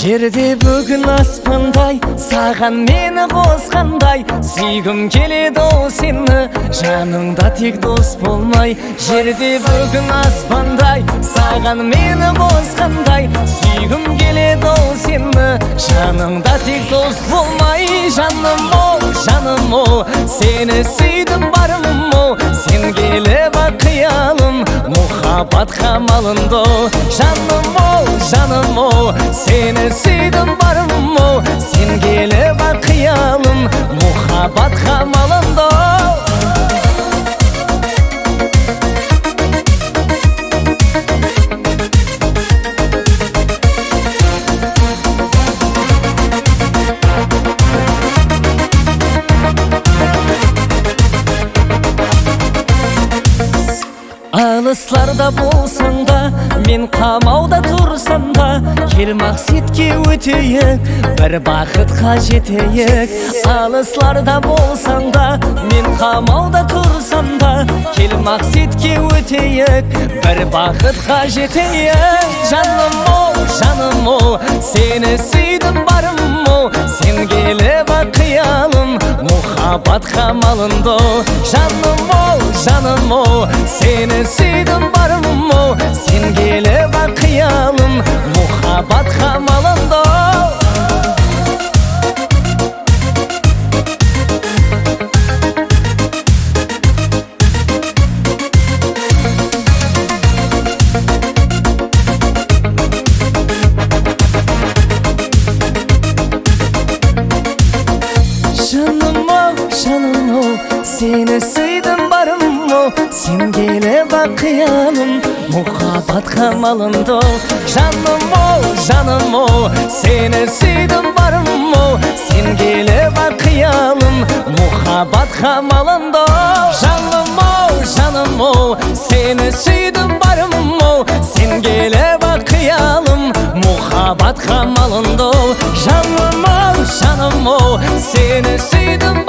Жерде бүгін аспандай, саған мені қосқандай, сүйгім келеді ол сені, жаныңда тек дос болмай. Жерде бүгін аспандай, саған мені қосқандай, сүйгім келеді ол сені, жаныңда тек дос болмай. Жаным ол, сені сүйдім барым ол, сен келіп қиялым, мұхаббат қамалында. Жаным ол, сені сүйдім барым ол, сен келіп қиялым, мұхаббат қамалында. Алысларда болсаң да, мен қамауда тұрсам да, кел мақсатқа өтейік, бір бақытқа жетейік. Алысларда болсаң да, мен қамауда тұрсам да, кел мақсатқа өтейік, бір бақытқа жетейік. Жаным ол, сені сүйдім барым ол, сен келіп қиялым, мұхаббат қамалында. Жаным ол, сені сүйдім барым ол, сен келіп қиялым, мұхаббат қамалында. Жаным ол, сені сүйдім барым ол, сен келіп қиялым, мұхаббат қамалында. Жаным ол, сені сүйдім барым ол, сен келіп қиялым, мұхаббат қамалында. Жаным ол, сені сүйдім барым ол, сен келіп қиялым, мұхаббат қамалында. Жаным ол, сені сүйдім